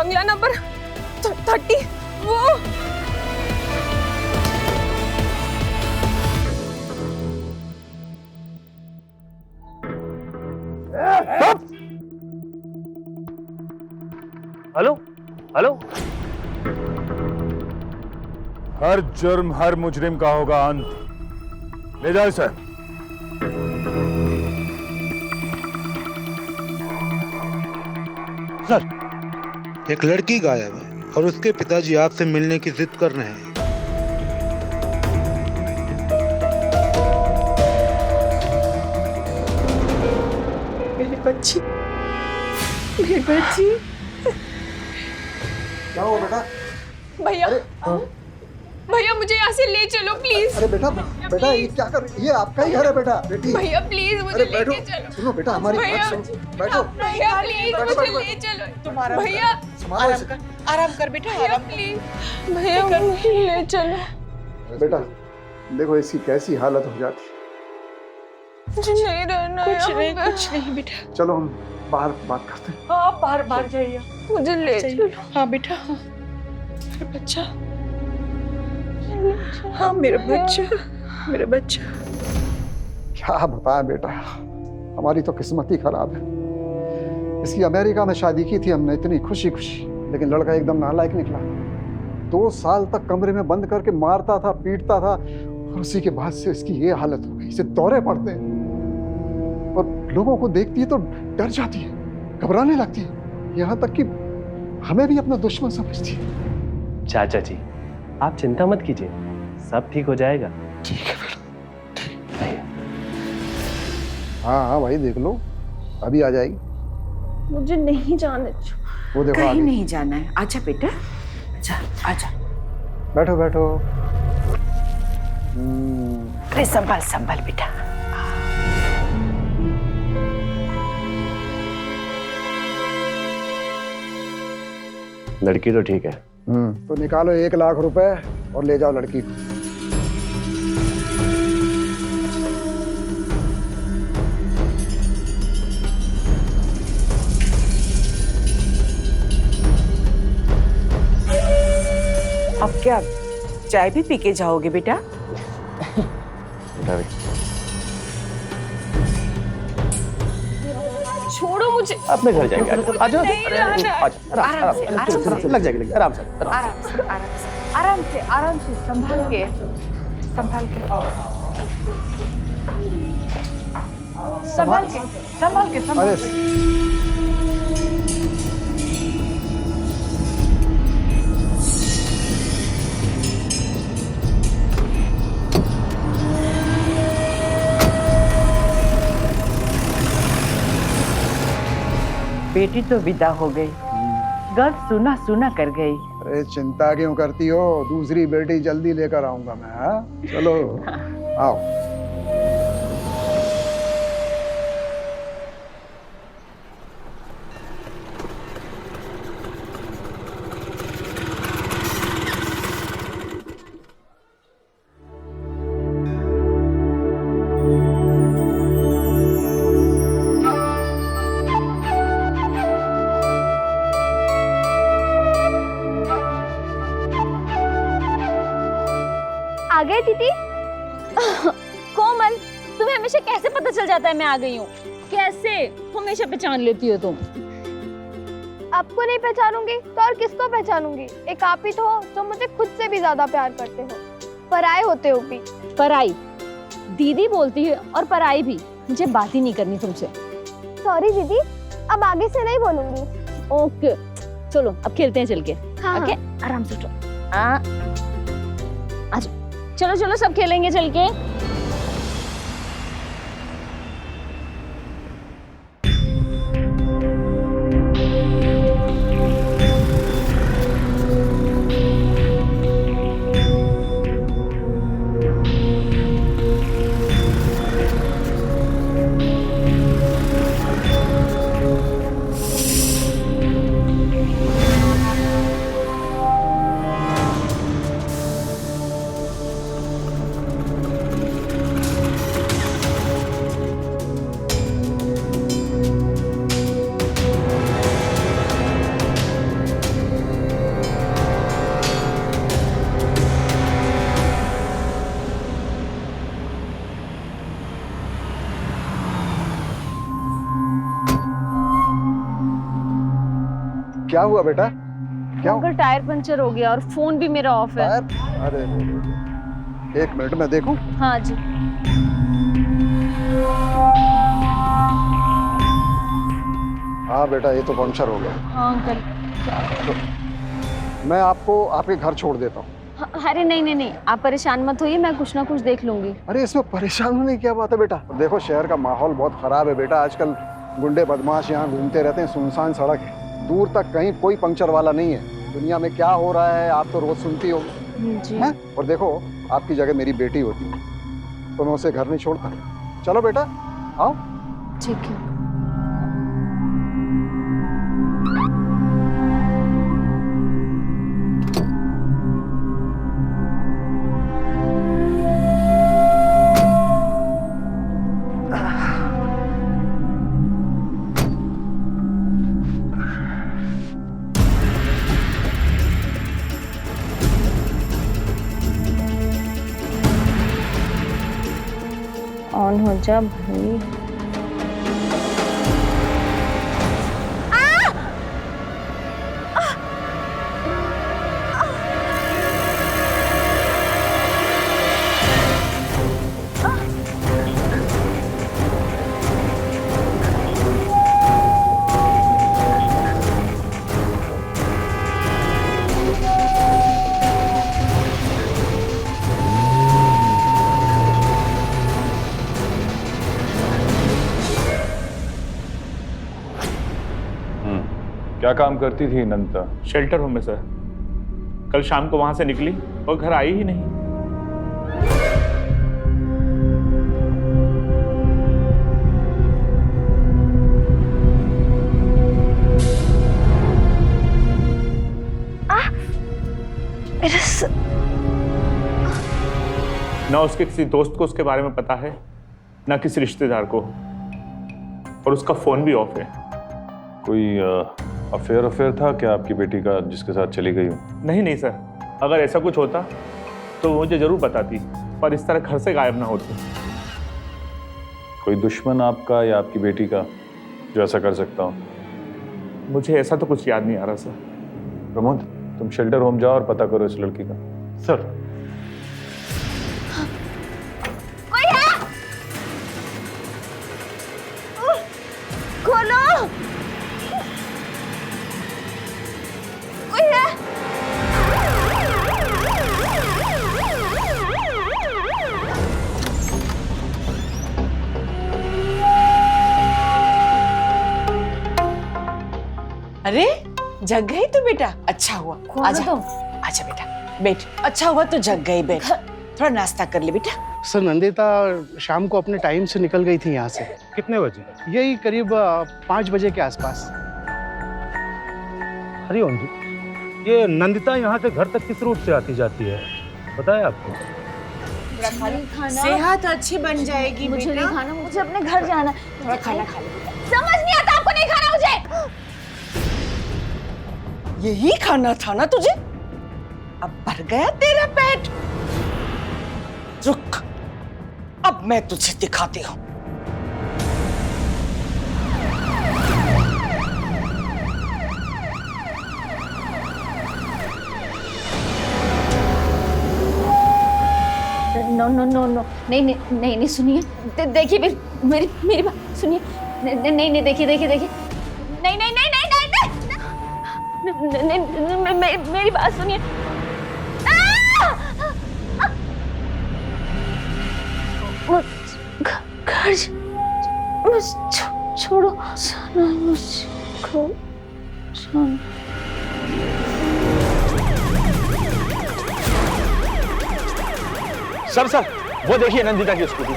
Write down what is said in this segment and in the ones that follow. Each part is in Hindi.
बंगला नंबर 30 वो। Hello hello. हर जुर्म हर मुजरिम का होगा अंत। ले जाओ इसे। सर, एक लड़की गायब है और उसके पिताजी आपसे मिलने की जिद कर रहे हैं। मेरी बच्ची, मेरी बच्ची। क्या हुआ बेटा? भैया, भैया मुझे यहाँ से ले चलो प्लीज। अरे बेटा, बेटा ये क्या कर रही है? ये आपका ही घर है बेटा। बेटी भैया प्लीज मुझे अरे बैठो, लेके चलो। सुनो बेटा हमारी भैया, बात सुनो। बैठो भैया प्लीज बैठो, मुझे बैठो, ले चलो। तुम्हारा भैया, संभालो इसे। आराम कर बेटा, भैया आराम प्लीज, भैया मुझे ले चलो। बेटा देखो इसकी कैसी हालत हो जाती है। मुझे नहीं रहना कुछ यहाँ नहीं, पे। कुछ नहीं बेटा। चलो हम बाहर बात करते हैं। हाँ, आप बाहर बाहर जाइए। मुझे ले चलो। हाँ बेटा, हाँ मेरा बच्चा, हाँ मेरा बच्चा, मेरा बच्चा। क्या बताएं बेटा, हमारी तो किस्मत ही खराब है। इसकी अमेरिका में शादी की थी हमने इतनी खुशी खुशी, लेकिन लड़का एकदम नालायक निकला। 2 साल तक कमरे में बंद करके मारता था, पीटता था, और उसी के बाद से इसकी ये हालत हो गई। इसे दौरे पड़ते हैं और लोगों को देखती है तो डर जाती है, घबराने लगती है, यहाँ तक कि हमें भी अपना दुश्मन समझती है। चाचा जी, आप चिंता मत कीजिए, सब ठीक हो जाएगा। ठीक है बेटा। हाँ हाँ भाई देख लो, अभी आ जाएगी। मुझे नहीं जाने। वो देखो कहीं आगे। नहीं जाना है। आजा बेटा, आजा आजा। बैठो बैठो। अरे संभाल संभाल बेटा। लड़की तो ठीक है। तो निकालो 1 लाख रुपए और ले जाओ लड़की को। अब क्या चाय भी पी के जाओगे बेटा? छोड़ो मुझे। अपने घर जाएंगे। आ जाओ। नहीं जाना। आराम से, आराम से, लग जाएगी, आराम से। आराम से, आराम से, आराम से, संभाल के, संभाल के, संभाल के, संभाल के, संभाल अरे के। बेटी तो विदा हो गई, घर सुना सुना कर गई। अरे चिंता क्यों करती हो? दूसरी बेटी जल्दी लेकर आऊंगा मैं। हाँ चलो आओ। आ गए दीदी? कोमल, तुम्हें हमेशा कैसे पता चल जाता है मैं आ गई हूँ? कैसे हमेशा पहचान लेती हो तुम? आपको नहीं पहचानूंगी तो और किसको पहचानूंगी? एक आप ही तो हो जो मुझे खुद से भी ज्यादा प्यार करते हो, पराये होते हो भी। पराई दीदी बोलती है और पराई भी। मुझे बात ही नहीं करनी तुमसे। सॉरी दीदी, अब आगे से नहीं बोलूंगी। ओके चलो अब खेलते हैं चल के। हाँ, ओके आराम से उठो। आज चलो चलो सब खेलेंगे चल के। क्या हुआ बेटा? क्या अंकल टायर पंचर हो गया और फोन भी मेरा ऑफ है। अरे एक मिनट में देखूं। हाँ जी। हाँ बेटा, ये तो पंक्चर हो गया। हाँ अंकल। मैं आपको आपके घर छोड़ देता हूँ। अरे नहीं नहीं नहीं, आप परेशान मत होइए, मैं कुछ ना कुछ देख लूंगी। अरे इसमें परेशान होने की क्या बात है बेटा? देखो शहर का माहौल बहुत खराब है बेटा, आजकल गुंडे बदमाश यहाँ घूमते रहते हैं, सुनसान सड़क है, दूर तक कहीं कोई पंक्चर वाला नहीं है। दुनिया में क्या हो रहा है आप तो रोज सुनती हो जी। हैं? और देखो आपकी जगह मेरी बेटी होती तो मैं उसे घर नहीं छोड़ता। चलो बेटा आओ। ठीक है। ऑन हो जा भाई। क्या काम करती थी नंदिता? शेल्टर होम में सर। कल शाम को वहां से निकली और घर आई ही नहीं। ना उसके किसी दोस्त को उसके बारे में पता है, ना किसी रिश्तेदार को, और उसका फोन भी ऑफ है। कोई अफेयर था क्या आपकी बेटी का जिसके साथ चली गई हो? नहीं नहीं सर, अगर ऐसा कुछ होता तो मुझे जरूर बताती, पर इस तरह घर से गायब ना होती। कोई दुश्मन आपका या आपकी बेटी का जो ऐसा कर सकता हो? मुझे ऐसा तो कुछ याद नहीं आ रहा सर। प्रमोद, तुम शेल्टर होम जाओ और पता करो इस लड़की का। सर। कोई है? खोलो। कोई है? अरे जग गई तू बेटा, अच्छा हुआ। आजा तो आजा बेटा, बैठ। अच्छा हुआ तो जग गई, बैठ। थोड़ा नाश्ता कर ले बेटा। सर नंदिता शाम को अपने टाइम से निकल गई थी यहाँ से। कितने बजे? यही करीब 5 बजे के आसपास। हरिओम जी, ये नंदिता यहाँ से घर तक किस रूट से आती जाती है, पता है आपको? सेहत अच्छी बन जाएगी मुझे बेटा। नहीं खाना, मुझे अपने घर जाना। थोड़ा खाना खा ले बेटा। समझ नहीं आता आपको, नहीं खाना मुझे। यही खाना था ना तुझे? अब भर गया तेरा पेट। रुक, अब मैं तुझे दिखाती हूँ। नो नो नो नो, नहीं नहीं नहीं नहीं, सुनिए, देखिए मेरी मेरी बात सुनिए। नहीं नहीं नहीं, देखिए देखिए देखिए, नहीं नहीं नहीं नहीं नहीं नहीं, मेरी बात सुनिए। घर छोड़ो सना, मुझको सर वो देखिए नंदिता की स्कूटी।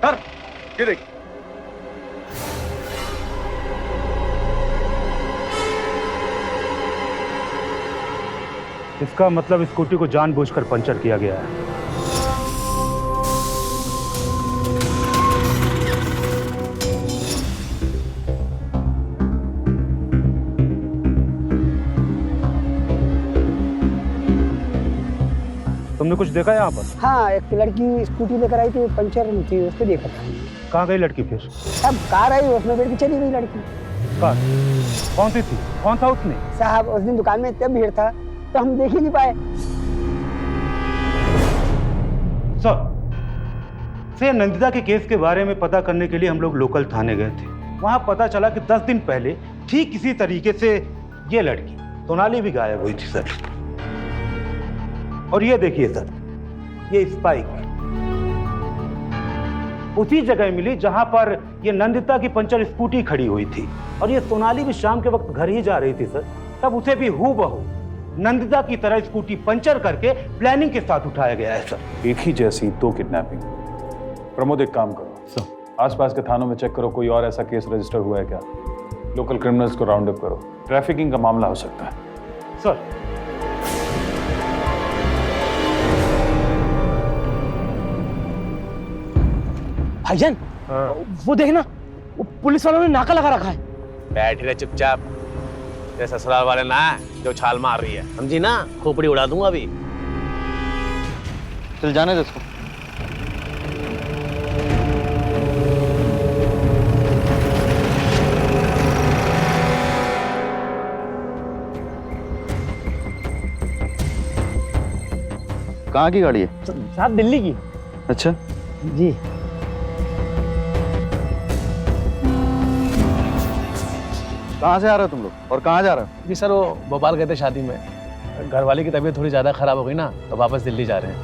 सर ये देखिए। इसका मतलब स्कूटी को जानबूझकर पंचर किया गया है। तुमने कुछ देखा यहाँ पर? हाँ, एक लड़की स्कूटी लेकर आई थी, पंचर थी, उसको देखा था। कहाँ गई लड़की फिर? अब कार आई, उसमें बैठ के चली गई लड़की। कार? कौन सी थी? कौन था उसमें? साहब उस दिन दुकान में इतना भीड़ था तो हम देख ही नहीं पाए। सर नंदिता के केस के बारे में पता करने के लिए हम लोग लोकल थाने गए थे। वहां पता चला कि 10 दिन पहले ठीक इसी तरीके से ये लड़की सोनाली भी गायब हुई थी सर। और ये देखिए सर, ये स्पाइक उसी जगह मिली जहां पर ये नंदिता की पंचर स्कूटी खड़ी हुई थी। और ये सोनाली भी शाम के वक्त घर ही जा रही थी सर, तब उसे भी हूबहू नंदिता की तरह स्कूटी पंचर करके प्लानिंग के साथ उठाया गया है सर। एक ही जैसी 2 किडनैपिंग। प्रमोद एक काम करो सर, आसपास के थानों में चेक करो कोई और ऐसा केस रजिस्टर हुआ है क्या। लोकल क्रिमिनल्स को राउंड अप करो, ट्रैफिकिंग का मामला हो सकता है सर। भाईजान, वो देखना, वो पुलिस वालों ने नाका लगा रखा है। बैठ रहे चुपचाप, ये ससुराल वाले ना जो छाल मार रही है, समझी ना, खोपड़ी उड़ा दूंगा अभी। चल जाने दे इसको। कहाँ की गाड़ी है? साहब दिल्ली की। अच्छा जी। कहाँ से आ रहे हो तुम लोग और कहाँ जा रहे हो? जी सर, वो भोपाल गए थे शादी में, घरवाली की तबीयत थोड़ी ज्यादा खराब हो गई ना, तो वापस दिल्ली जा रहे हैं।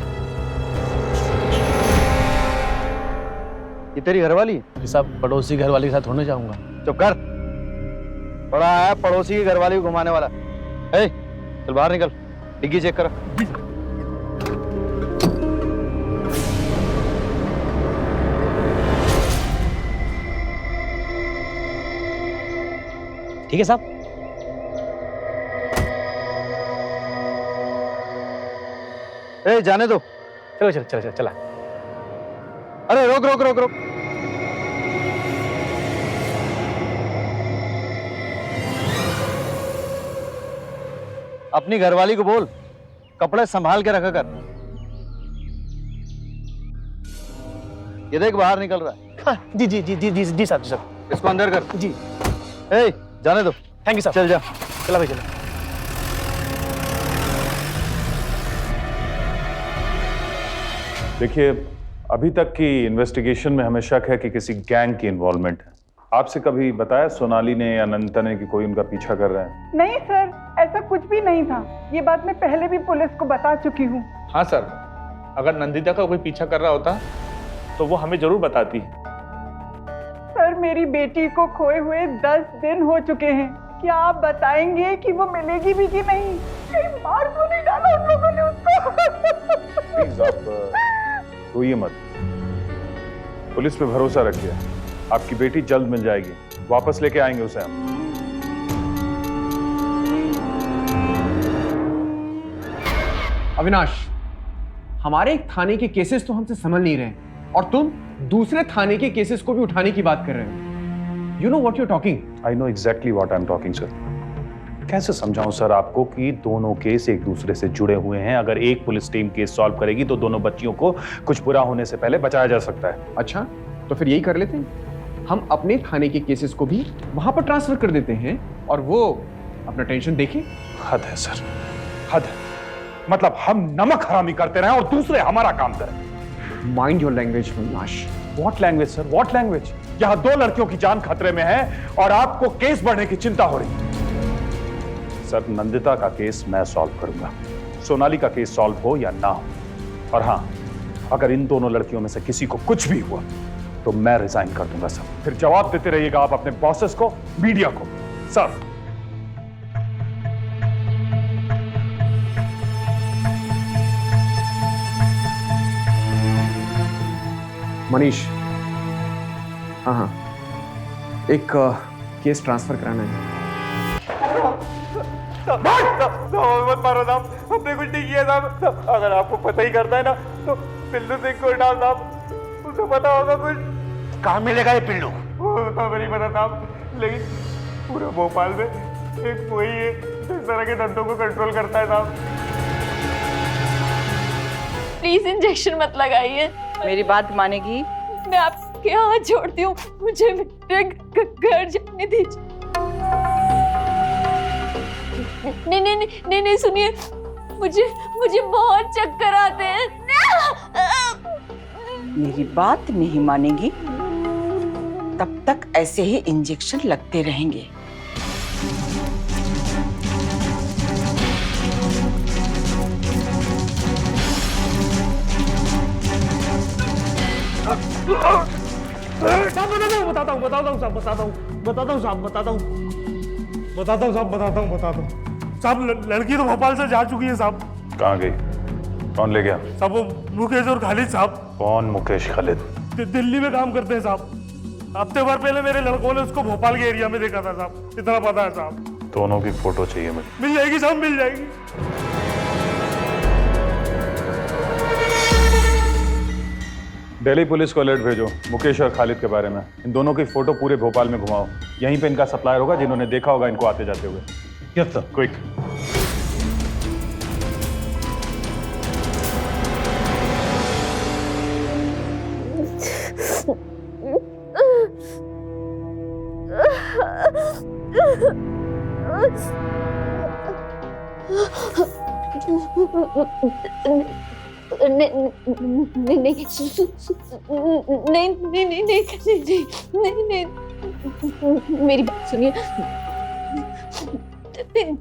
ये तेरी घरवाली? जी साहब, पड़ोसी घरवाली के साथ होने जाऊंगा। चुप कर, बड़ा आया पड़ोसी की घरवाली को घुमाने वाला। ए, चल बाहर निकल, डिग्गी चेक कर। ठीक है साहब। ए, जाने दो। चलो चलो चलो चला। अरे रोक रोक रोक रोक। अपनी घरवाली को बोल कपड़े संभाल के रखा कर। ये देख बाहर निकल रहा है। हाँ, जी जी जी जी जी जी साहब, जी साहब। इसको अंदर कर। जी। ए, जाने दो। थैंक यू साहब। चल जा। चला भाई, चला। देखिए, अभी तक की इन्वेस्टिगेशन में हमें शक है कि किसी गैंग की इन्वॉल्वमेंट है। आपसे कभी बताया सोनाली ने या नंदिता ने कि कोई उनका पीछा कर रहा है? नहीं सर, ऐसा कुछ भी नहीं था। ये बात मैं पहले भी पुलिस को बता चुकी हूँ। हाँ सर, अगर नंदिता का कोई पीछा कर रहा होता तो वो हमें जरूर बताती। सर, मेरी बेटी को खोए हुए 10 दिन हो चुके हैं। क्या आप बताएंगे कि वो मिलेगी भी कि नहीं? कहीं मार तो नहीं डाला उन लोगों ने उसको? प्लीज आप रोइए मत, पुलिस पे भरोसा रखिए, आपकी बेटी जल्द मिल जाएगी, वापस लेके आएंगे उसे हम। अविनाश, हमारे एक थाने के केसेस तो हमसे समझ नहीं रहे और तुम दूसरे थाने के केसेस को भी उठाने की बात कर रहे हो। You know what you're talking? I know exactly what I'm talking, sir. कैसे समझाऊं सर आपको कि दोनों केस एक दूसरे से जुड़े हुए हैं। अगर एक पुलिस टीम केस सॉल्व करेगी तो दोनों बच्चियों को कुछ बुरा होने से पहले बचाया जा सकता है। अच्छा, तो फिर यही कर लेते हैं, हम अपने थाने के केसेस को भी वहां पर ट्रांसफर कर देते हैं और वो अपना टेंशन देखें। हद है सर, हद है। मतलब हम नमक हरामी करते रहे और दूसरे हमारा काम करें। Mind your language Avinash. What language sir, what language? यहां 2 लड़कियों की जान खतरे में है और आपको केस बढ़ने की चिंता हो रही है। सर, नंदिता का केस मैं सॉल्व करूंगा, सोनाली का केस सॉल्व हो या ना हो। और हां, अगर इन दोनों लड़कियों में से किसी को कुछ भी हुआ तो मैं रिजाइन कर दूंगा सर। फिर जवाब देते रहिएगा आप अपने बॉसेस को, मीडिया को। सर, मनीष, हाँ हाँ, एक केस ट्रांसफर कराना है। मत मारो साहब, हमने कुछ नहीं किया साहब। अगर आपको पता ही करता है ना तो पिल्लू सिंह को डाल साहब, उसे पता होगा कुछ। कहाँ मिलेगा ये पिल्लू? वो तो नहीं पता साहब, लेकिन पूरे भोपाल में एक वही है जो इस तरह के धंधों को कंट्रोल करता है साहब। प्लीज इंजेक्शन मत लगाइए। मेरी बात मानेगी? मैं आपके हाथ जोड़ती हूँ, मुझे मेरे घर जाने दीजिए। नहीं सुनिए, मुझे बहुत चक्कर आते हैं। मेरी बात नहीं मानेगी तब तक ऐसे ही इंजेक्शन लगते रहेंगे। बताता हूँ साहब, लड़की तो भोपाल से जा चुकी है साहब। कहाँ गई? कौन ले गया? साहब वो मुकेश और खालिद साहब। कौन मुकेश खालिद? दिल्ली में काम करते हैं साहब। हफ्ते भर पहले मेरे लड़कों ने उसको भोपाल के एरिया में देखा था साहब, इतना पता है साहब। दोनों की फोटो चाहिए मुझे। मिल जाएगी साहब, मिल जाएगी। दिल्ली पुलिस को अलर्ट भेजो मुकेश और खालिद के बारे में। इन दोनों की फोटो पूरे भोपाल में घुमाओ। यहीं पे इनका सप्लायर होगा जिन्होंने देखा होगा इनको आते जाते हुए। Yes sir. क्विक। नहीं, मेरी बात सुनिए,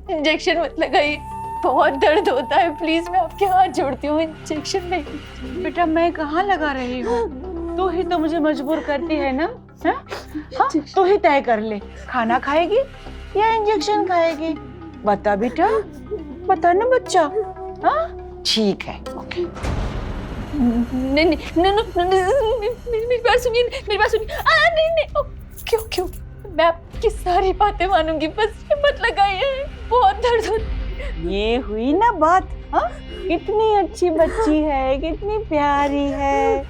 इंजेक्शन मत लगाइए, बहुत दर्द होता है। प्लीज मैं आपके हाथ जोड़ती हूँ, इंजेक्शन नहीं। बेटा मैं कहाँ लगा रही हूँ, तू ही तो मुझे मजबूर करती है ना। हाँ, तू ही तय कर ले, खाना खाएगी या इंजेक्शन खाएगी? बता बेटा, बता ना बच्चा। हाँ ठीक है, ओके। नहीं, मेरी बात सुनिए, मेरी बात सुनिए। नहीं, क्यों मैं आपकी सारी बातें मानूंगी, बस ये मत लगाइए, बहुत दर्द होता। ये हुई ना बात। हाँ, कितनी अच्छी बच्ची है, कितनी प्यारी है।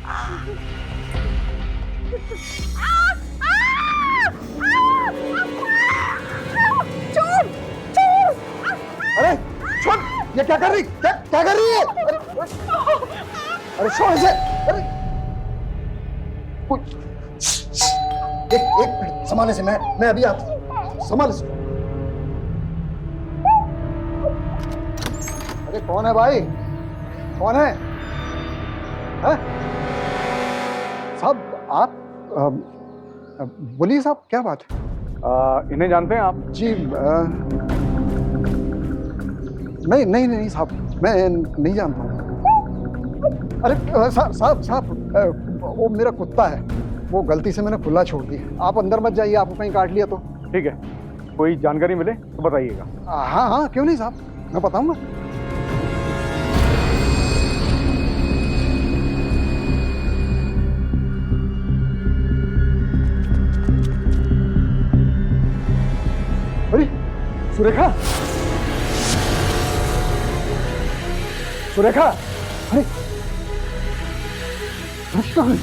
चोर! अरे छोड़, ये क्या कर रही? क्या कर रही है? अरे छोड़ इसे। अरे एक मिनट संभाले से, मैं अभी आता हूँ। संभाल से। अरे कौन है भाई, कौन है? साहब आप बोलिए साहब, क्या बात है? इन्हें जानते हैं आप? जी नहीं साहब, मैं नहीं जानता हूँ। अरे साहब वो मेरा कुत्ता है, वो गलती से मैंने खुला छोड़ दिया। आप अंदर मत जाइए, आपको कहीं काट लिया तो। ठीक है, कोई जानकारी मिले तो बताइएगा। हाँ क्यों नहीं साहब, मैं बताऊंगा। अरे सुरेखा, अरे क्या हुई?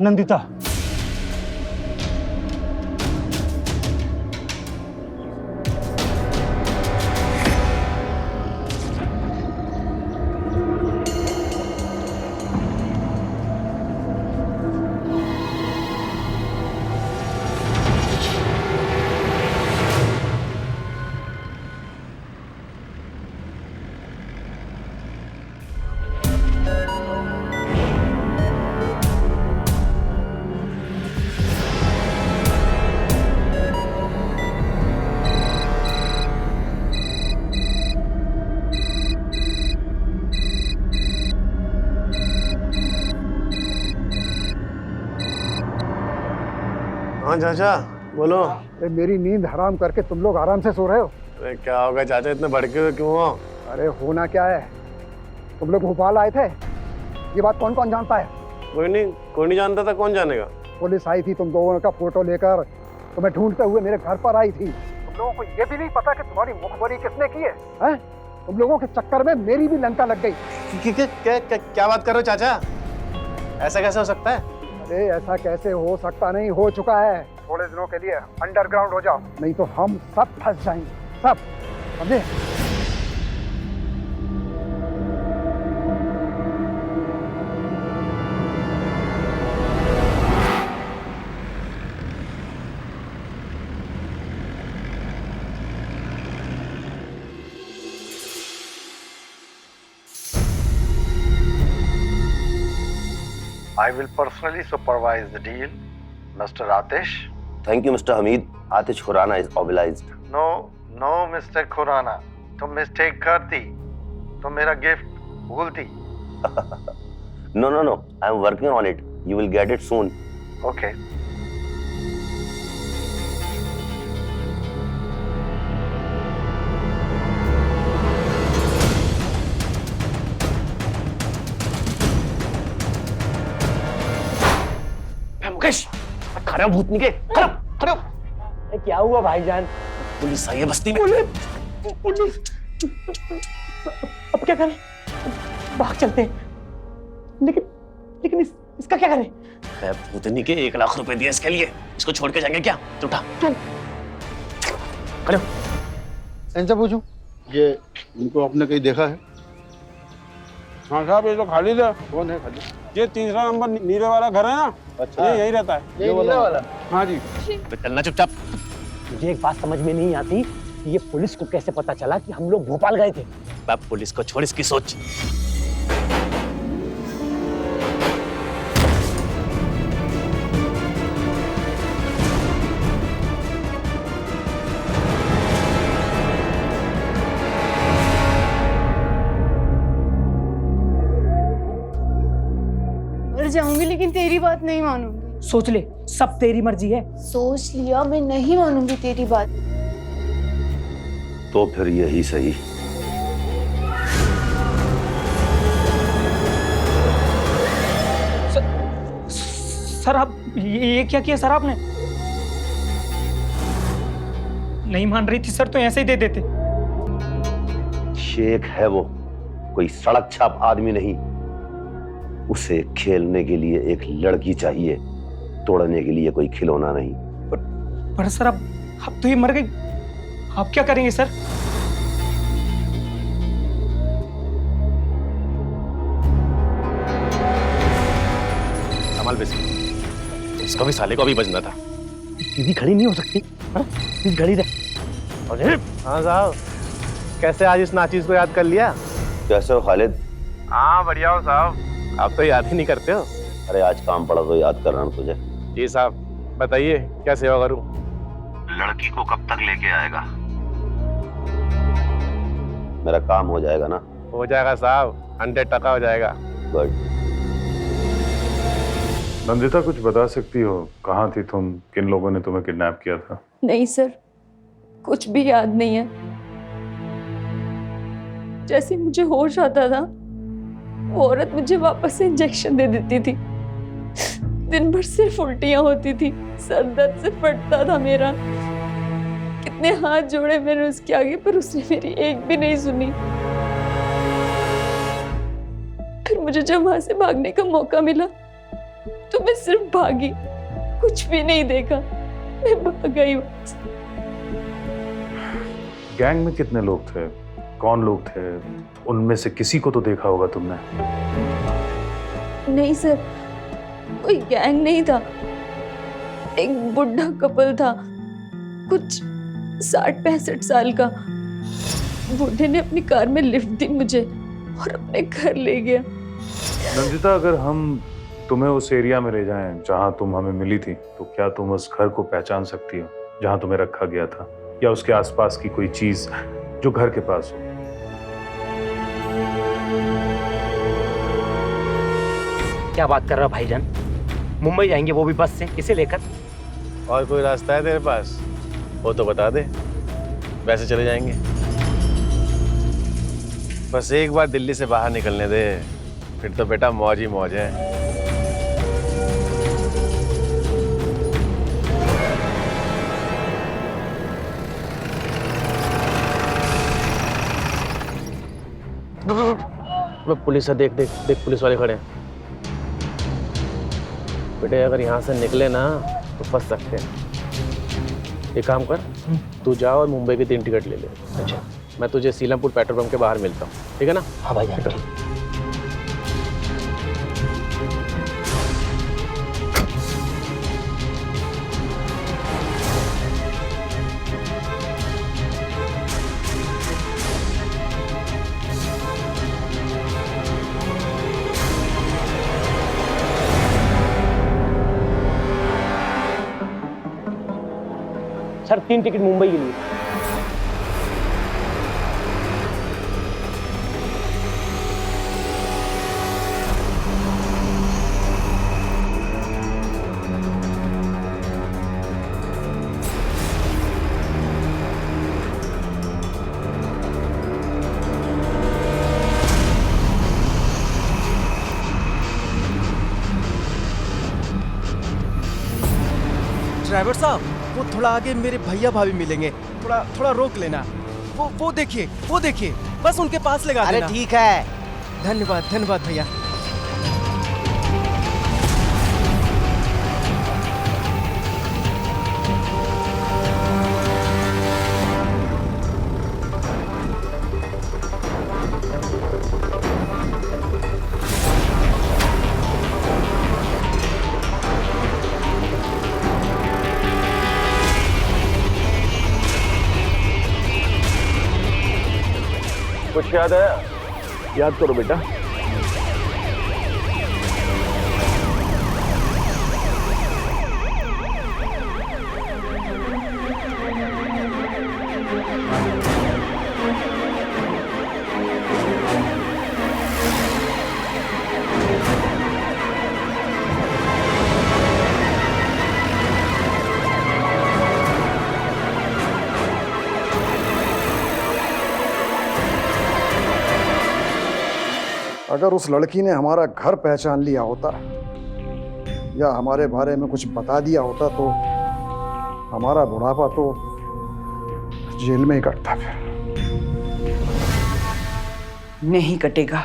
नंदिता, हाँ चाचा बोलो। अरे मेरी नींद हराम करके तुम लोग आराम से सो रहे हो। अरे क्या होगा चाचा, इतने भड़के हुए क्यों हो? अरे होना क्या है, तुम लोग भोपाल आए थे, ये बात कौन कौन जानता है? कोई नहीं जानता था, कौन जानेगा। पुलिस आई थी तुम दोनों का फोटो लेकर, तुम्हें ढूंढते हुए मेरे घर पर आई थी। तुम लोगों को ये भी नहीं पता कि तुम्हारी मुखबरी किसने की है, हैं? तुम लोगों के चक्कर में मेरी भी लंका लग गई। क्या बात कर रहे हो चाचा, ऐसा कैसे हो सकता है? अरे ऐसा कैसे हो सकता, नहीं हो चुका है। थोड़े दिनों के लिए अंडरग्राउंड हो जाओ, नहीं तो हम सब फंस जाएंगे, सब, समझे? I will personally supervise the deal, Mr. Atish. Thank you, Mr. Hamid. Atish Khurana is obliged. No, Mr. Khurana. तुम मिस्टेक करती, तुम मेरा gift भूलती। No. I'm working on it. You will get it soon. Okay. Mukesh, खड़े हो भूतनी के, खड़े हो। क्या हुआ भाईजान? पुलिस आई है बस्ती में। पुलिस अब क्या करें? भाग चलते हैं, लेकिन इसका क्या करें? भूतनी के 1 लाख रुपए दिए इसके लिए, इसको छोड़ के जाएंगे क्या? तो उठा, खड़े हो। इनसे पूछूं, ये इनको आपने कहीं देखा है? हाँ साहब, ये तो खालिद है। कौन है खालिद? ये 3रा नंबर नीले वाला घर है ना, अच्छा, ये यही रहता है। ये नीले वाला? हाँ जी। तो चलना चुपचाप। मुझे एक बात समझ में नहीं आती कि ये पुलिस को कैसे पता चला कि हम लोग भोपाल गए थे? बाप, पुलिस को छोड़, इसकी सोच। मर जाऊंगी लेकिन तेरी बात नहीं मानूंगी। सोच ले, सब तेरी मर्जी है। सोच लिया, मैं नहीं मानूंगी तेरी बात। तो फिर यही सही। सर आप ये क्या किया सर आपने? नहीं मान रही थी सर तो ऐसे ही दे देते। शेख है वो, कोई सड़क छाप आदमी नहीं। उसे खेलने के लिए एक लड़की चाहिए, तोड़ने के लिए कोई खिलौना नहीं। पर सर अब तो ये मर गई, आप क्या करेंगे सर? कमाल बेसिक, इसको भी साले को भी बचना था। सीधी खड़ी नहीं हो सकती, सीधी खड़ी रह। अरे हाँ साहब, कैसे आज इस नाचीज को याद कर लिया? कैसे हो खालिद? हाँ बढ़िया हो साहब, आप तो याद ही नहीं करते हो। अरे आज काम पड़ा तो याद कर रहा हूँ तुझे। जी साहब, बताइए क्या सेवा करूं? लड़की को कब तक लेके आएगा? मेरा काम हो जाएगा ना? हो जाएगा साहब, 100% हो जाएगा। गुड। नंदिता कुछ बता सकती हो, कहाँ थी तुम, किन लोगों ने तुम्हें किडनैप किया था? नहीं सर, कुछ भी याद नहीं है। जैसे मुझे होश आता था, वो औरत मुझे वापस से इंजेक्शन दे देती थी। दिन भर सिर्फ उल्टियां होती थी, सर दर्द से फटता था मेरा। कितने हाथ जोड़े मैंने उसके आगे, पर उसने मेरी एक भी नहीं सुनी। फिर मुझे जब वहां से भागने का मौका मिला तो मैं सिर्फ भागी, कुछ भी नहीं देखा, मैं भाग गई। गैंग में कितने लोग थे, कौन लोग थे? उनमें से किसी को तो देखा होगा तुमने। नहीं सर, कोई गैंग नहीं था। एक बुढ़ा कपल था, कुछ 60-65 साल का। बुढ़े ने अपनी कार में लिफ्ट दी मुझे और अपने घर ले गया। नंदिता, अगर हम तुम्हें उस एरिया में ले जाएं जहां तुम हमें मिली थी, तो क्या तुम उस घर को पहचान सकती हो जहां तुम्हें रखा गया था, या उसके आसपास की कोई चीज जो घर के पास हो? क्या बात कर रहा भाईजान? मुंबई जाएंगे वो भी बस से, किसे लेकर? और कोई रास्ता है तेरे पास? वो तो बता दे, वैसे चले जाएंगे। बस एक बार दिल्ली से बाहर निकलने दे, फिर तो बेटा मौज ही मौज है। पुलिस है, देख देख देख, पुलिस वाले खड़े हैं। बेटे अगर यहाँ से निकले ना तो फंस सकते हैं। एक काम कर, तू जा और मुंबई की 3 टिकट ले ले। अच्छा, मैं तुझे सीलमपुर पेट्रोल पंप के बाहर मिलता हूँ, ठीक है ना? हाँ भाई। सर 3 टिकट मुंबई के लिए। ड्राइवर साहब, वो थोड़ा आगे मेरे भैया भाभी मिलेंगे, थोड़ा रोक लेना। वो देखिए, बस उनके पास लगा देना। अरे ठीक है। धन्यवाद भैया। कुछ याद है? याद करो बेटा। अगर उस लड़की ने हमारा घर पहचान लिया होता या हमारे बारे में कुछ बता दिया होता तो हमारा बुढ़ापा तो जेल में ही कटता। फिर नहीं कटेगा।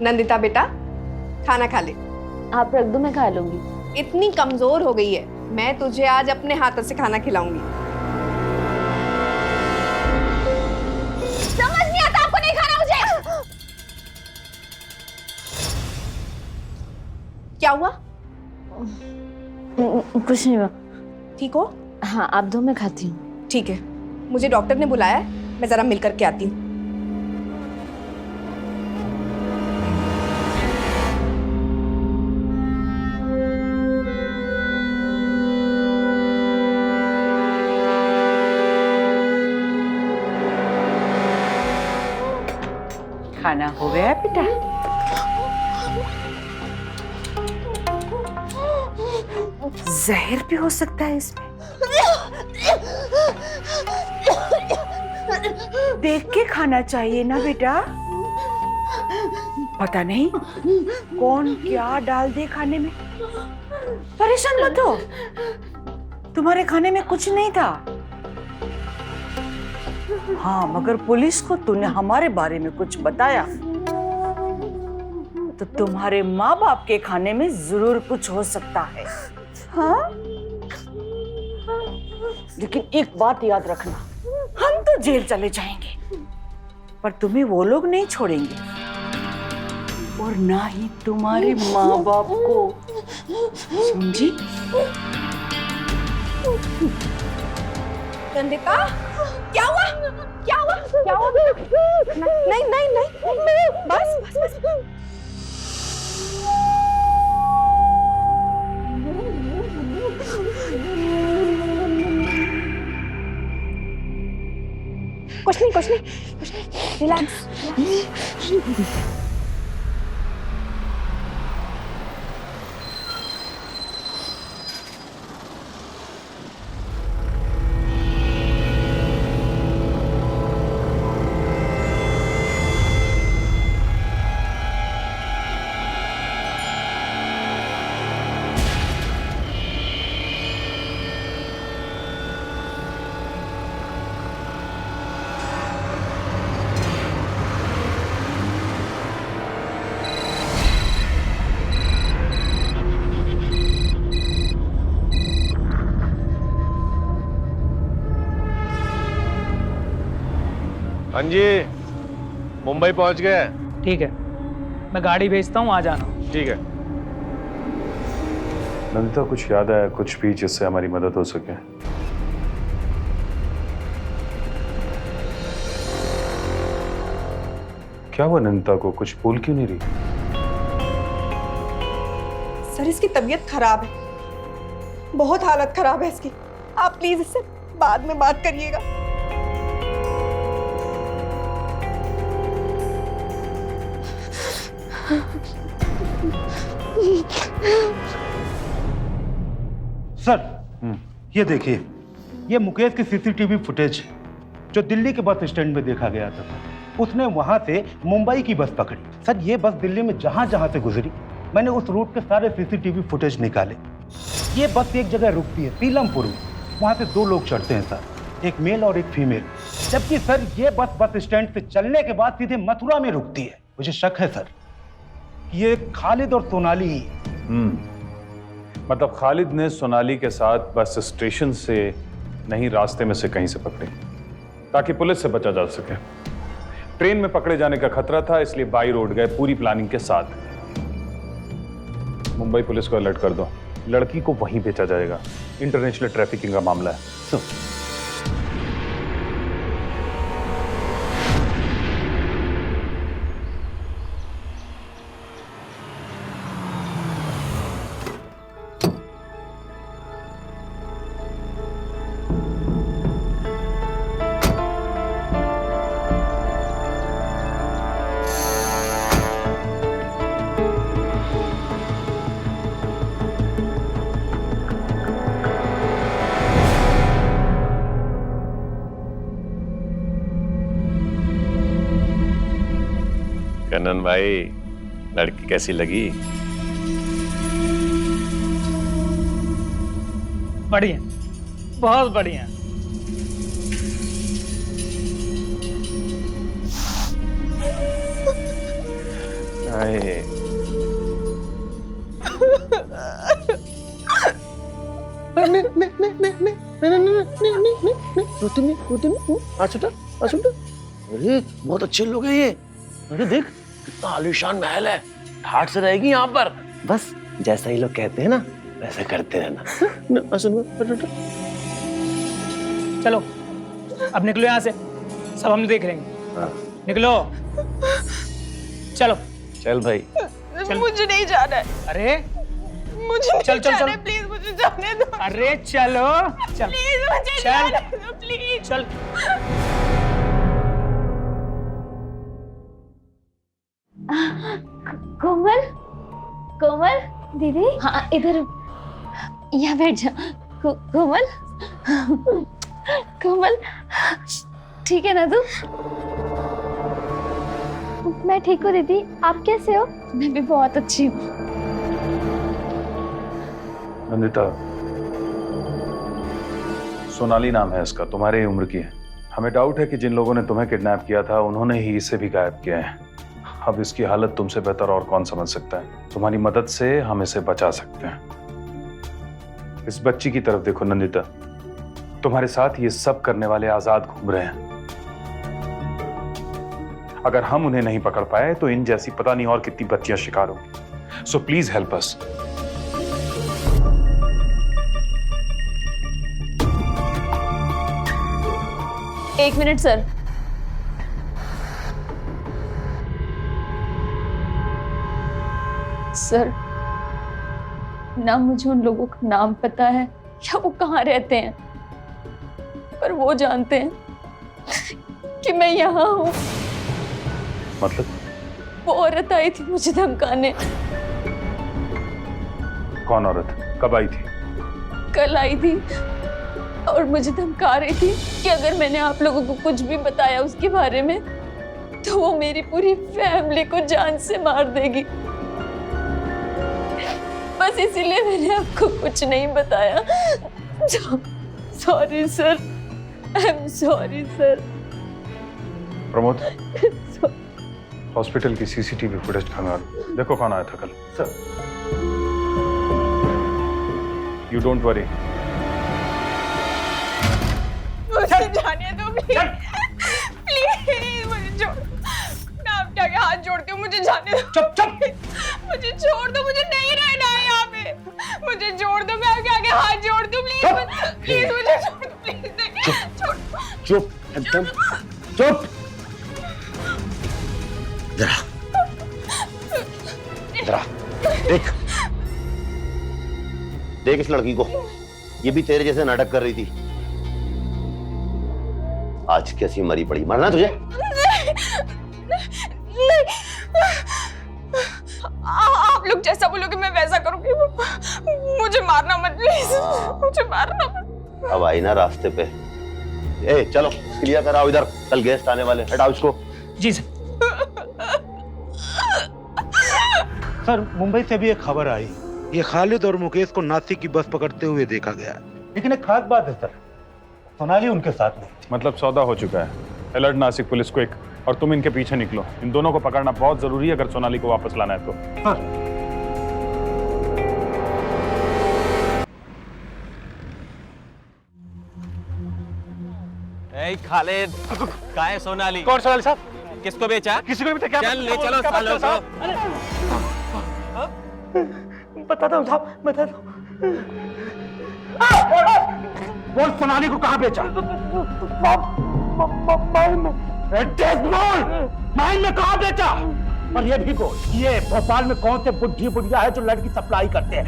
नंदिता बेटा, खाना खा ले। आप रख दो, मैं खा लूंगी। इतनी कमजोर हो गई है, मैं तुझे आज अपने हाथों से खाना खिलाऊंगी। समझ नहीं आता, आपको नहीं खाना मुझे। क्या हुआ? कुछ नहीं हुआ। ठीक हो? हाँ, आप दो, मैं खाती हूँ। ठीक है, मुझे डॉक्टर ने बुलाया है, मैं जरा मिल करके आती हूँ। खाना हो गया बेटा? जहर भी हो सकता है इसमें। देख के खाना चाहिए ना बेटा। पता नहीं कौन क्या डाल दे खाने में। परेशान मत हो, तुम्हारे खाने में कुछ नहीं था। हाँ, मगर पुलिस को तूने हमारे बारे में कुछ बताया तो तुम्हारे माँ बाप के खाने में जरूर कुछ हो सकता है। हाँ? लेकिन एक बात याद रखना, हम तो जेल चले जाएंगे पर तुम्हें वो लोग नहीं छोड़ेंगे और ना ही तुम्हारे माँ बाप को, समझी? नंदिता, क्या हुआ? क्या हुआ? क्या हुआ? नहीं नहीं नहीं, बस बस बस। कुछ नहीं, रिलैक्स। हाँ जी, मुंबई पहुंच गए। ठीक है, मैं गाड़ी भेजता हूँ, आ जाना। ठीक है। नंदिता, कुछ याद आया कुछ भी जिससे हमारी मदद हो सके? क्या हुआ नंदिता को, कुछ बोल क्यों नहीं रही? सर इसकी तबीयत खराब है, बहुत हालत खराब है इसकी। आप प्लीज इससे बाद में बात करिएगा। सर ये देखिए, ये मुकेश की सीसीटीवी फुटेज है जो दिल्ली के बस स्टैंड में देखा गया था। उसने वहां से मुंबई की बस पकड़ी। सर ये बस दिल्ली में जहां जहां से गुजरी, मैंने उस रूट के सारे सीसीटीवी फुटेज निकाले। ये बस एक जगह रुकती है पीलमपुर में, वहां से 2 लोग चढ़ते हैं सर, एक मेल और एक फीमेल। जबकि सर ये बस स्टैंड से चलने के बाद सीधे मथुरा में रुकती है। मुझे शक है सर ये खालिद और सोनाली ही है। मतलब खालिद ने सोनाली के साथ बस स्टेशन से नहीं, रास्ते में से कहीं से पकड़ी ताकि पुलिस से बचा जा सके। ट्रेन में पकड़े जाने का खतरा था, इसलिए बाई रोड गए पूरी प्लानिंग के साथ। मुंबई पुलिस को अलर्ट कर दो, लड़की को वहीं भेजा जाएगा। इंटरनेशनल ट्रैफिकिंग का मामला है। कनन भाई, लड़की कैसी लगी? बढ़िया, बहुत बढ़िया। अरे बहुत अच्छे लोग हैं ये। अरे देख कितना आलीशान महल है, ठाट से रहेगी यहाँ पर। बस जैसा ही लोग कहते हैं ना वैसा करते रहना। चलो अब निकलो यहाँ से, सब हम देख लेंगे। निकलो, चलो। चल भाई। चल। मुझे नहीं जाना है। अरे मुझे चल चल चल, प्लीज मुझे जाने दो। अरे चलो चल, प्लीज मुझे चल जाने दो, प्लीज। चल। कोमल, कोमल दीदी। हाँ इधर, यहाँ बैठ जा। कोमल, कोमल ठीक है ना तू? मैं ठीक हूँ दीदी, आप कैसे हो? मैं भी बहुत अच्छी हूँ। नंदिता, सोनाली नाम है इसका, तुम्हारी उम्र की है। हमें डाउट है कि जिन लोगों ने तुम्हें किडनैप किया था उन्होंने ही इसे भी गायब किया है। अब इसकी हालत तुमसे बेहतर और कौन समझ सकता है। तुम्हारी मदद से हम इसे बचा सकते हैं। इस बच्ची की तरफ देखो नंदिता, तुम्हारे साथ ये सब करने वाले आजाद घूम रहे हैं। अगर हम उन्हें नहीं पकड़ पाए तो इन जैसी पता नहीं और कितनी बच्चियां शिकार होंगी। So please help us. एक मिनट सर। सर, ना मुझे उन लोगों का नाम पता है या वो कहाँ रहते हैं, पर वो जानते हैं कि मैं यहाँ हूँ। मतलब? वो औरत आई थी मुझे धमकाने। कौन औरत? कब आई थी? कल आई थी और मुझे धमका रही थी कि अगर मैंने आप लोगों को कुछ भी बताया उसके बारे में तो वो मेरी पूरी फैमिली को जान से मार देगी। बस इसीलिए मैंने आपको कुछ नहीं बताया। Sorry sir, I am sorry sir. Pramod, hospital की सीसीटीवी फुटेज खंगालो, देखो कौन आया था कल। सर। You don't worry. मुझे जाने दो प्लीज, प्लीज। नहीं, मुझे छोड़ दो। मैं आपके आगे हाथ जोड़ती हूँ, मुझे जाने दो। चुप चुप। मुझे छोड़ दो, मुझे नहीं रहना है यहाँ पे। मुझे छोड़ दो, मैं आपके आगे हाथ जोड़ती हूँ, प्लीज प्लीज मुझे छोड़ दो, प्लीज छोड़ दो। चुप एकदम चुप। जरा जरा देख देख इस लड़की को, ये भी तेरे जैसे नाटक कर रही थी। आज कैसी मरी पड़ी, मरना तुझे? नहीं। आप लोग जैसा बोलोगे मैं वैसा करूंगी। मुझे मारना मत प्लीज, मुझे मारना मत। अब आई ना रास्ते पे। ए चलो क्लियर कराओ इधर, कल गेस्ट आने वाले, हटाओ इसको। जी सर। सर मुंबई से भी एक खबर आई, ये खालिद और मुकेश को नासिक की बस पकड़ते हुए देखा गया। लेकिन एक खास बात है सर, सोनाली उनके साथ नहीं। मतलब सौदा हो चुका है। अलर्ट नासिक पुलिस को एक, और तुम इनके पीछे निकलो। इन दोनों को पकड़ना बहुत जरूरी है अगर सोनाली को वापस लाना है तो। खालिद, कहाँ है सोनाली? कौन सोनाली साहब? किसको बेचा? किसी को भी क्या? चल ले चलो सालों को। बताता हूँ साहब, बताता हूँ। बोल सोनाली को कहाँ बेचा? माइन में कहाँ बेचा? और ये भी बोल, ये भोपाल में कौन से बुढ़ी बुढ़िया है जो लड़की सप्लाई करते हैं?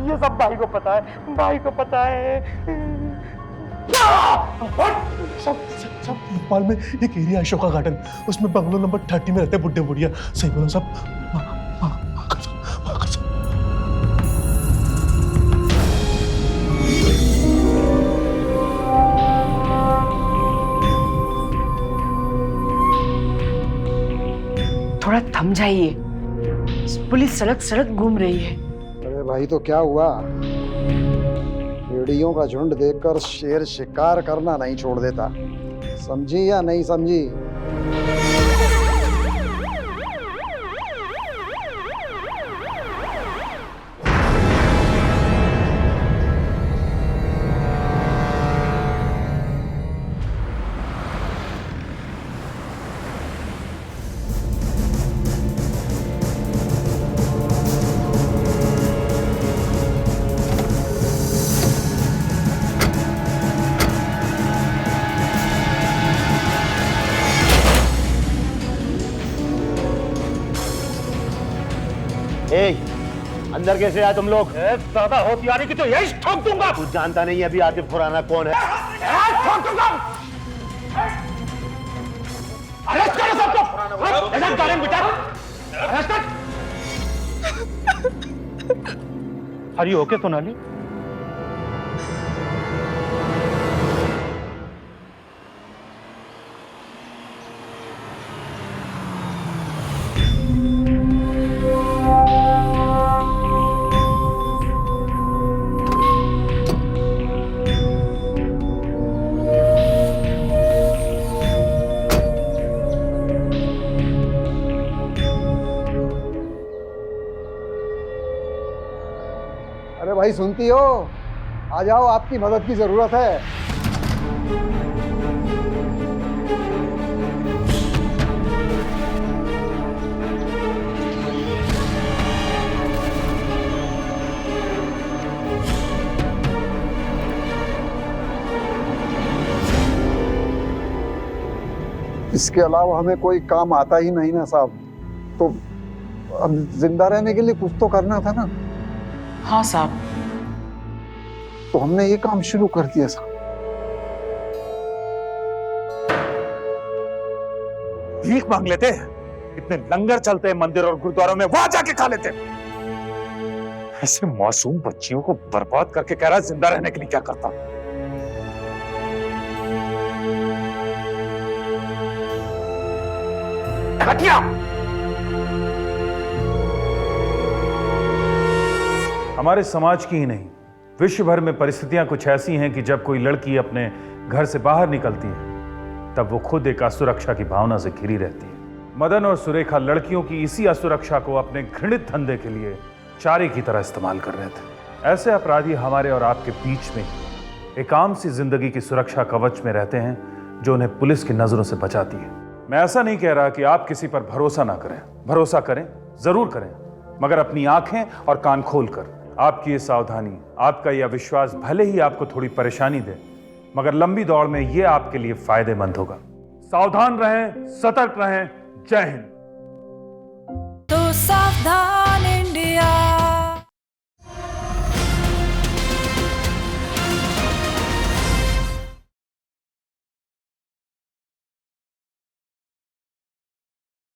ये सब भाई को पता है, भाई को पता है। सब भोपाल में एक एरिया अशोका गार्डन, उसमें बंगलो नंबर 30 में रहते हैं बुढ़े बुढ़िया। सही बोला सब। थोड़ा थम जाइए, पुलिस सड़क सड़क घूम रही है। अरे भाई तो क्या हुआ, भेड़ियों का झुंड देखकर शेर शिकार करना नहीं छोड़ देता, समझी या नहीं समझी? अंदर कैसे आए तुम लोग? ज्यादा होशियारी की तो यही ठोक दूंगा। तू जानता नहीं अभी आतिफ खुराना कौन है? ठोक दूंगा। अरेस्ट करो सबको। अरेस्ट करें बेटा, अरेस्ट कर। Are you okay Sonali? अरे भाई सुनती हो, आ जाओ, आपकी मदद की जरूरत है। इसके अलावा हमें कोई काम आता ही नहीं ना साहब, तो अब जिंदा रहने के लिए कुछ तो करना था ना। हाँ साहब। तो हमने ये काम शुरू कर दिया साहब। भीख मांग लेते, इतने लंगर चलते हैं मंदिर और गुरुद्वारों में, वहां जाके खा लेते। ऐसे मासूम बच्चियों को बर्बाद करके कह रहा है जिंदा रहने के लिए क्या करता। हमारे समाज की ही नहीं, विश्व भर में परिस्थितियां कुछ ऐसी हैं कि जब कोई लड़की अपने घर से बाहर निकलती है तब वो खुद एक असुरक्षा की भावना से घिरी रहती है। मदन और सुरेखा लड़कियों की इसी असुरक्षा को अपने घृणित धंधे के लिए चारे की तरह इस्तेमाल कर रहे थे। ऐसे अपराधी हमारे और आपके बीच में एक आम सी जिंदगी की सुरक्षा कवच में रहते हैं, जो उन्हें पुलिस की नजरों से बचाती है। मैं ऐसा नहीं कह रहा कि आप किसी पर भरोसा ना करें, भरोसा करें, जरूर करें, मगर अपनी आंखें और कान खोलकर। आपकी ये सावधानी, आपका यह विश्वास भले ही आपको थोड़ी परेशानी दे, मगर लंबी दौड़ में यह आपके लिए फायदेमंद होगा। सावधान रहें, सतर्क रहें। जय हिंद।